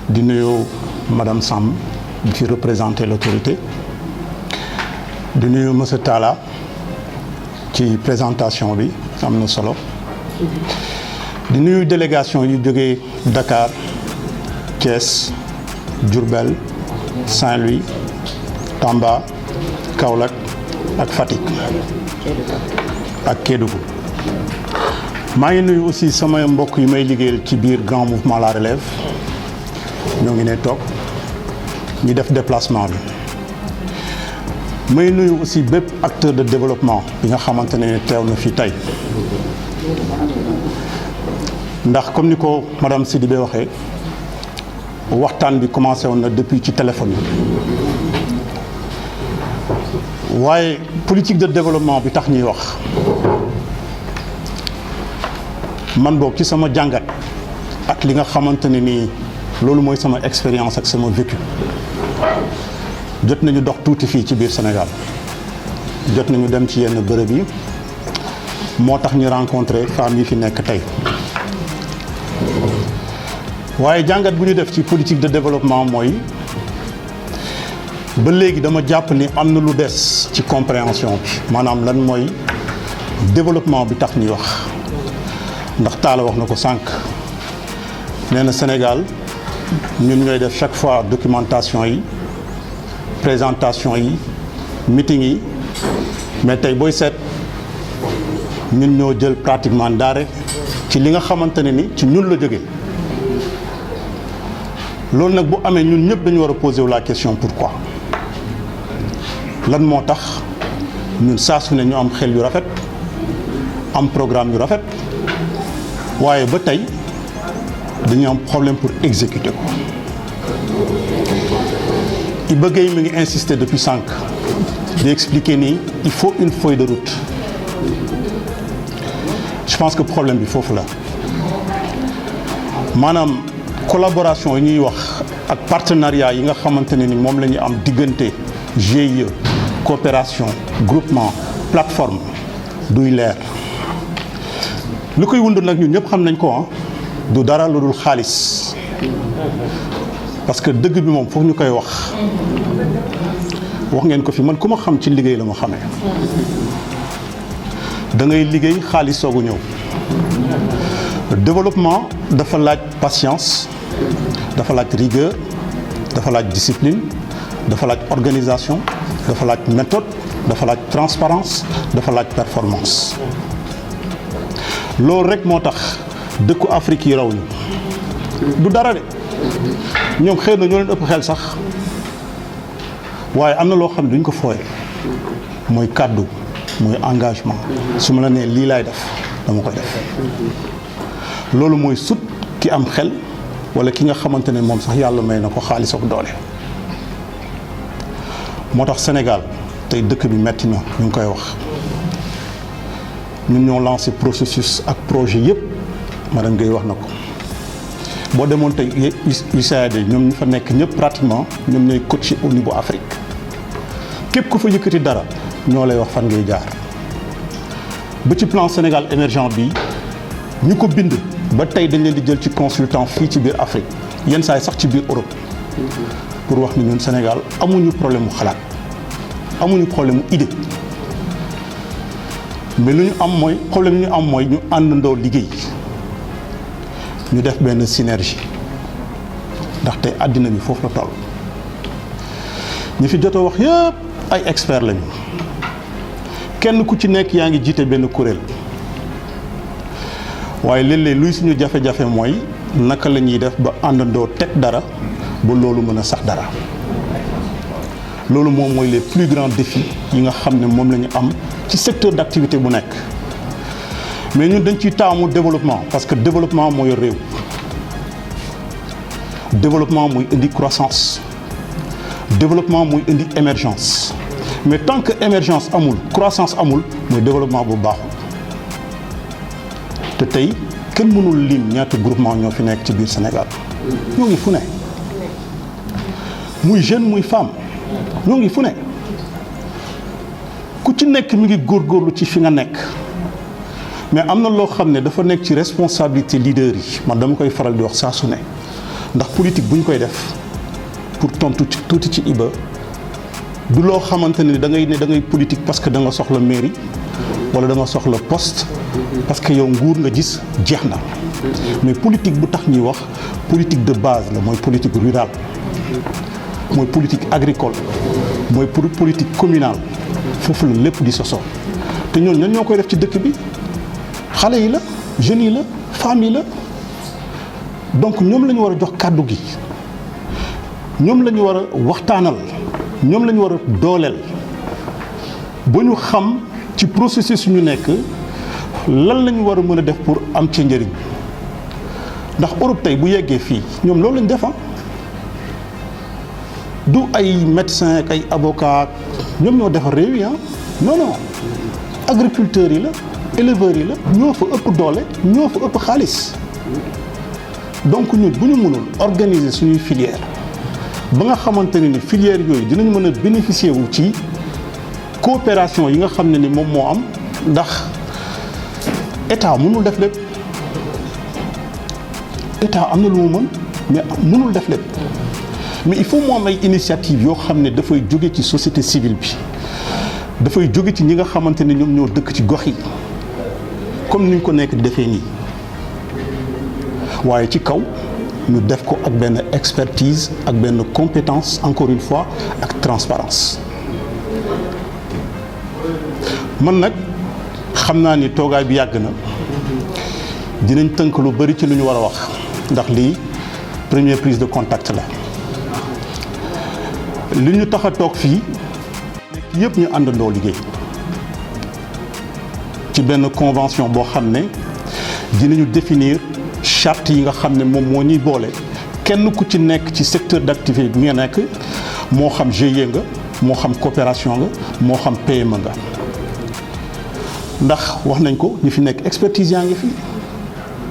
di nuyu madame Sam di fi représenter l'autorité di nuyu monsieur Talla ci présentation bi am na solo di nuyu délégation yu jógee Dakar Thiès Diourbel Saint-Louis Tamba Kaolack ak Fatick ak Kédougou maa ngi nuyu aussi sama mbokk yu may liggéeyal ci biir grand mouvement La Relève ñoo ngi ne toog ñu def déplacement bi may nuyu aussi bépp acteur de développement bi nga xamante ne teew na fi tey ndax comme ni ko madame Sidibé waxee waxtaan bi commencé woon na depuis ci téléphone bi waaye politique de développement bi tax ñuy wax man boog ci sama jàngat ak li nga xamante ne nii loolu mooy sama expérience ak sama vécu jot nañu dox tuuti fii ci biir Sénégal jot nañu dem ci yenn bërëb yi moo tax ñu rencontré femmes yi fi nekk tey waaye jàngat bu ñu def ci politique de développement mooy ba léegi dama jàpp ni am na lu des ci compréhension bi maanaam lan mooy développement bi tax ñuy wax ndax Talla wax na ko sànq nee na Sénégal ñun ñooy def chaque fois documentation yi présentation yi meeting yi mais tey booy seet ñun ñoo jël pratiquement ndaare ci li nga xamante ne ni ci ñun la jógee loolu nag bu amee ñun ñëpp dañu war a poser wu la question pourquoi lan moo tax ñun saa su ne ñu am xel yu rafet am programme yu rafet waaye ba tey dañu am problème pour exécuter ko Iba Gueye mi ngi insister depuis 5 di expliquer ni il faut une feuille de route je pense que problème bi foofu la maanaam collaboration yi ñuy wax ak partenariat yi nga xamante ne ni moom la ñu am diggante GIE coopération groupement plateforme duy leer lu koy wund nag ñun ñëpp xam nañ ko du dara lu dul xaalis parce que dëgg bi moom foog ñu koy wax ngeen ko fi man ku ma xam ci liggéey la ma xamee da ngay liggéey xaalis soogu ñëw développement dafa laaj patience dafa laaj rigueur dafa laaj discipline dafa laaj organisation dafa laaj méthode dafa laaj transparence dafa laaj performance loolu rek moo tax dëkku Afrique yi raw ñu du dara de ñoom xëy na ñoo leen ëpp xel sax waaye am na loo xam ne duñ ko fooye mooy kàddu mooy engagement su ma la nee lii laay def dama ko def loolu mooy sut ki am xel walla ki nga xamante ne moom sax yàlla may na ko xaalis ak doole moo tax Sénégal tey dëkk bi metti na ñu ngi koy wax ñun ñoo lancé processus ak projet yëpp madame Gueye wax na ko boo demoon tey USAID ñoom ñu fa nekk ñëpp pratiquement ñoom ñooy coacher au niveau Afrique képp ku fa yëkkati dara ñoo lay wax fan ngay jaar ba ci plan Sénégal émergent bi ñu ko bind ba tey dañ leen di jël ci consultant fii ci biir Afrique yenn saa yi sax ci biir Europe pour wax ni ñun Sénégal amuñu problème mu xalaat amuñu problème mu idée mais lu ñu am mooy problème ñu am mooy ñu àndandoo liggéey ñu def benn synergie ndax tey àddina bi foofu la toll ñi fi jotoo wax yëpp ay experts lañu kenn ku ci nekk yaa ngi jiite benn kuréel waaye léeg-léeg luy suñu jafe-jafe mooy naka la ñuy def ba àndandoo teg dara ba loolu mën a sax dara loolu moom mooy les plus grands défis yi nga xam ne moom la ñu am ci secteur d'activité bu nekk mais ñun dañ ciy taamu développement parce que développement mooy réew développement mooy indi croissance développement mooy indi émergence mais tant que émergence amul croissance amul mooy développement bu baaxul te tey kenn mënul lim ñaata groupement ñoo fi nekk ci biir Sénégal ñoo ngi fu ne muy jeune muy femme ñoo ngi fu ne ku ci nekk mi ngi góorgóorlu ci fi nga nekk mais am na loo xam ne dafa nekk ci responsabilité leader yi man dama koy faral di wax saa su ne ndax politique bu ñu koy def pour tontu ci tuuti ci Iba du loo xamante ne da ngay politique parce que da nga soxla mairie wala da nga soxla poste parce que yow nguur nga gis jeex na mais politique bu tax ñuy wax politique de base la mooy politique rurale mooy politique agricole mooy politique communale foofu la lépp di sosoo te ñooñu ñoo koy def ci dëkk bi xale yi la jeunes yi la femmes yi la donc ñoom la ñu war a jox kàddu gi ñoom la ñu war a waxtaanal ñoom la ñu war a dooleel ba ñu xam ci processus ñu nekk lan la ñu war a mën a def pour am ci njëriñ ndax Europe tey bu yeggee fii ñoom loolu lañ def du ay médecin ak ay avocat ñoom ñoo defar réew yi non non agriculteurs yi la éleveurs yi la ñoo fa ëpp doole ñoo fa ëpp xaalis donc ñun bu ñu mënul organiser suñuy filière ba nga xamante ne ni filière yooyu dinañ mën a bénéficier wu ci coopération yi nga xam ne ni moom moo am ndax état mënul def lépp état am na lu mu mën mais mënul def lépp mais il faut mu am ay initiative yoo xam ne dafay jóge ci société civile bi dafay jóge ci ñi nga xamante ne ñoom ñoo dëkk ci gox yi comme ni ñu ko nekk di defee nii waaye ci kaw ñu def ko ak benn expertise ak benn compétence encore une fois ak transparence man nag xam naa ni toogaay bi yàgg na dinañ tënk lu bari ci lu ñu war a wax ndax lii première prise de contact la li ñu tax a toog fii nekk yëpp ñu àndandoo liggéey ci benn convention boo xam ne dinañu définir charte yi nga xam ne moom moo ñuy boole kenn ku ci nekk ci secteur d'activité bi nga nekk moo xam GIE nga moo xam coopération nga moo xam PME nga ndax wax nañ ko ñu fi nekk expertise yaa ngi fi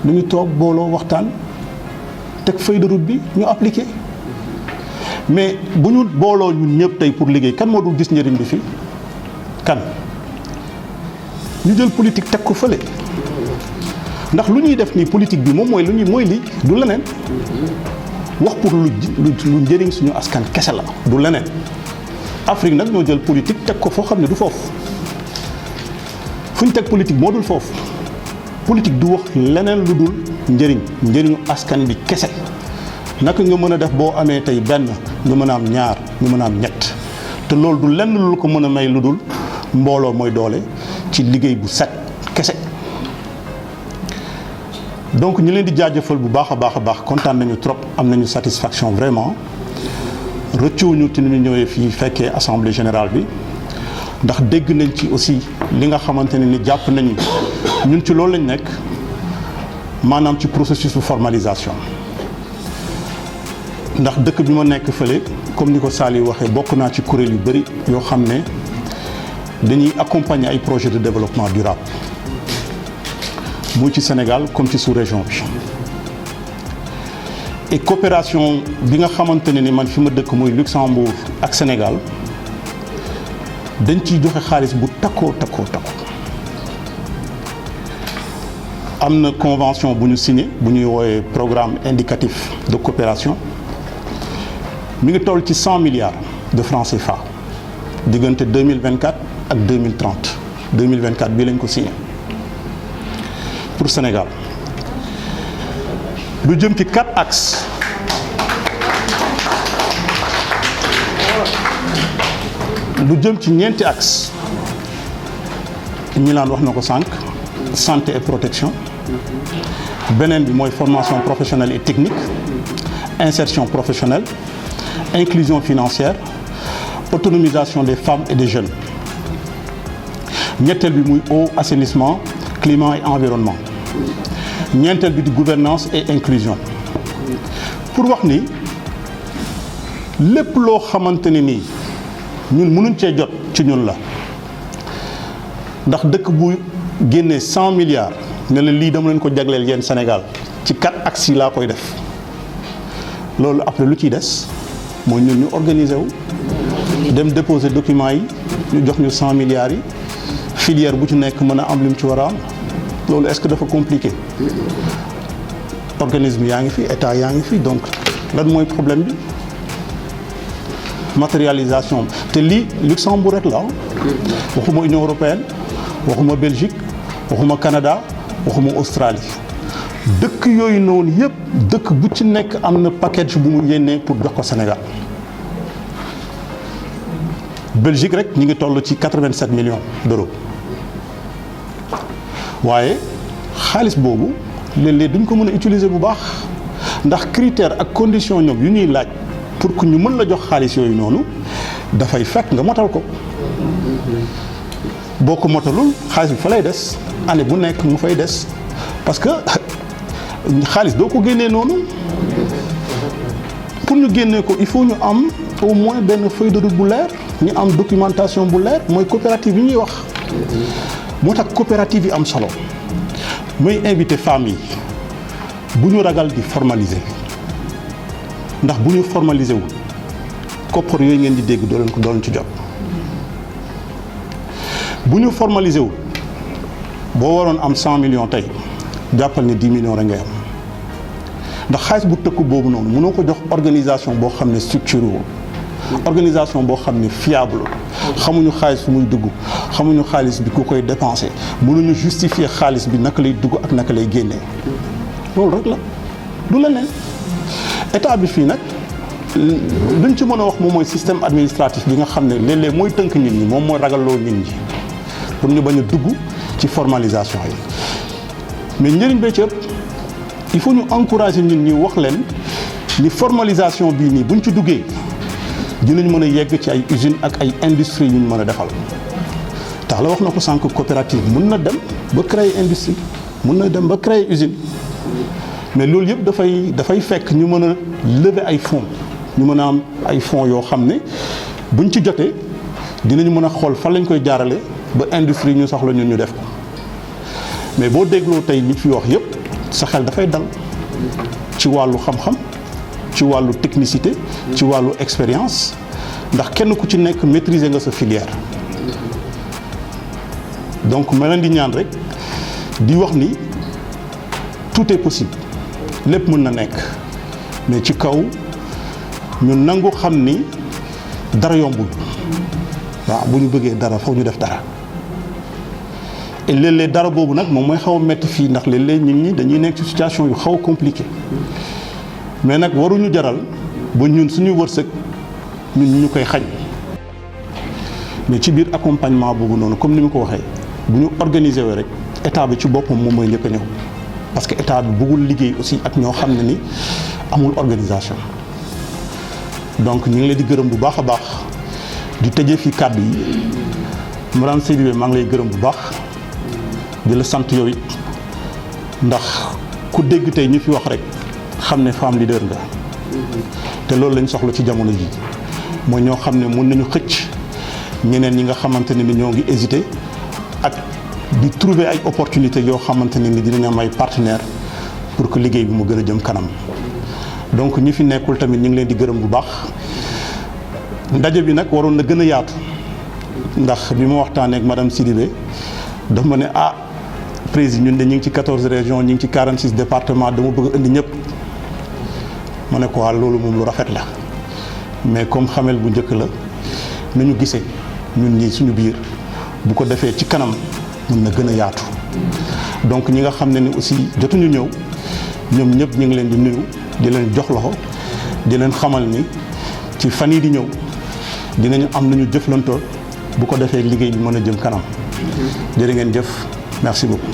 lu ñu toog booloo waxtaan teg feuille de route bi ñu appliqué mais bu ñu booloo ñun ñëpp tey pour liggéey kan moo dul gis njëriñ bi fi kan ñu jël politique teg ko fële ndax lu ñuy def nii politique bi moom mooy lii du leneen wax pour lu njëriñ suñu askan kese la du leneen Afrique nag ñoo jël politique teg ko foo xam ne du foofu fu ñu teg politique moo dul foofu politique du wax leneen lu dul njëriñu askan bi kese naka nga mën a def boo amee tey benn nga mën a am ñaar nga mën a am ñett te loolu du lenn lu ko mën a may lu dul mbooloo mooy doole ci liggéey bu set kese. donc ñu leen di jaajëfal bu baax a baax kontaan nañu trop am nañu satisfaction vraiment rëccuwuñu ci ni ñu ñëwee fii fekkee assemblée générale bi ndax dégg nañ ci aussi li nga xamante ne ni jàpp nañu ñun ci loolu lañ nekk maanaam ci processus de formalisation ndax dëkk bi ma nekk fële comme ni ko Sali waxee bokk naa ci kuréel yu bëri yoo xam ne dañuy accompagner ay projets de développement durable muy ci Sénégal comme ci sous-région bi et coopération bi nga xamante ne ni man fi ma dëkk muy Luxembourg ak Sénégal dañ ciy joxe xaalis bu takkoo am na convention bu ñu signé bu ñuy woowee programme indicatif de coopération mi ngi toll ci 100 milliards de francs CFA diggante 2024 ak 2030 2024 bii lañ ko signé pour Sénégal lu jëm ci 4 axes lu jëm ci ñeenti axe ñi laan wax na ko sànq santé et protection beneen bi mooy formation professionnelle et technique insertion professionnelle inclusion financière autonomisation des femmes et des jeunes ñetteel bi muy eau assainissement climat et environnement ñeenteel bi di gouvernance et inclusion pour wax ni lépp loo xamante ne nii ñun mënuñ cee jot ci ñun la ndax dëkk bu génnee 100 milliards ne la lii dama leen ko jagleel yéen Sénégal ci 4 axes yi laa koy def loolu après lu ciy des mooy ñun ñu organiser wu dem déposer documents yi ñu jox ñu 100 milliards yi filière bu ci nekk mën a am li mu ci war a am loolu est-ce que dafa compliqué organisme yaa ngi fi état yaa ngi fi donc lan mooy problème bi matérialisation te lii Luxembourg rek la waxuma Union européenne waxuma Belgique waxuma Canada waxuma Australie dëkk yooyu noonu yëpp dëkk bu ci nekk am na package bu mu yénnee pour jox ko Sénégal Belgique rek ñu ngi toll ci 87 millions d'euros waaye xaalis boobu léeg-léeg duñ ko mën a utiliser bu baax ndax critère ak condition ñoom yu ñuy laaj pour que ñu mën la jox xaalis yooyu noonu dafay fekk nga motal ko boo ko motalul xaalis bi fa lay des année bu nekk mu fay des parce que xaalis doo ko génnee noonu pour ñu génnee ko il faut ñu am au moins benn feuille de route bu leer ñu am documentation bu leer mooy coopérative yi ñuy wax moo tax coopérative yi am solo mooy invité femmes yi bu ñu ragal di formaliser ndax bu ñu formaliser wul koppar yooyu ngeen di dégg doo leen ci jot bu ñu formaliser wul boo waroon am 100 millions tey jàppal ne 10 millions rek ngay am ndax xaalis bu tëkku boobu noonu mënoo ko jox organisation boo xam ne structuré wul organisation boo xam ne fiable xamuñu xaalis fu muy dugg xamuñu xaalis bi ku koy dépensé mënuñu justifier xaalis bi naka lay dugg ak naka lay génnee loolu rek la du leneen état bi fii nag luñ ci mën a wax moom mooy système administratif bi nga xam ne léeg-léeg mooy tënk nit ñi moom mooy ragalloo nit ñi pour ñu bañ a dugg ci formalisation yi mais njëriñ bee ci ëpp il faut ñu encourager nit ñi wax leen ni formalisation bii nii buñ ci duggee dinañ mën a yegg ci ay usines ak ay industries yu ñu mën a defal tax la wax na ko sànq coopérative mën na dem ba créer industrie mën na dem ba créer usine mais loolu yëpp dafay fekk ñu mën a lever ay fonds ñu mën a am ay fonds yoo xam ne buñ ci jotee dinañ mën a xool fan lañ koy jaarale ba industrie ñu soxla ñun ñu def ko mais boo dégloo tey li fi wax yëpp sa xel dafay dal ci wàllu xam-xam ci wàllu technicité ci wàllu expérience ndax kenn ku ci nekk maîtriser nga sa filière donc ma leen di ñaan rek di wax ni tout est possible lépp mën na nekk mais ci kaw ñu nangu xam ni dara yombul waaw bu ñu bëggee dara foog ñu def dara et léeg-léeg dara boobu nag moom mooy xaw a métti fii ndax léeg-léeg nit ñi dañuy nekk ci situation yu xaw a compliqué mais nag waruñu jaral ba ñun suñu wërsëg ñun ñu koy xañ mais ci biir accompagnement boobu noonu comme ni ma ko waxee bu ñu organiser wee rek état bi ci boppam moom mooy njëkk a ñëw parce que état bi bëggul liggéey aussi ak ñoo xam ne ni amul organisation donc ñu ngi leen di gërëm bu baax a baax di tëjee fii kàddu yi madame Sidibé maa ngi lay gërëm bu baax di la sant yow it ndax ku dégg tey ñu fi wax rek xam ne femme leader nga te loolu lañ soxla ci jamono ji mooy ñoo xam ne mën nañu xëcc ñeneen ñi nga xamante ne ni ñoo ngi hésité ak di trouver ay opportunités yoo xamante ne ni dinañ am ay partenaires pour que liggéey bi mu gën a jëm kanam donc ñi fi nekkul tamit ñu ngi leen di gërëm bu baax ndaje bi nag waroon na gën a yaatu ndax bi ma waxtaanee ak madame Sidibé daf ma ne président ñun de ñu ngi ci 14 régions ñu ngi ci 46 départements dama bëgg indi ñëpp ma ne ko loolu moom lu rafet la mais comme xamel bu njëkk la nañu gisee ñun ñi suñu biir bu ko defee ci kanam mën na gën a yaatu donc ñi nga xam ne ni aussi jotuñu ñëw ñoom ñëpp ñu ngi leen di nuyu di leen jox loxo di leen xamal ni ci fan yi di ñëw dinañu am nañu jëflantoo bu ko defee liggéey bi mën a jëm kanam jërë ngeen jëf merci beaucoup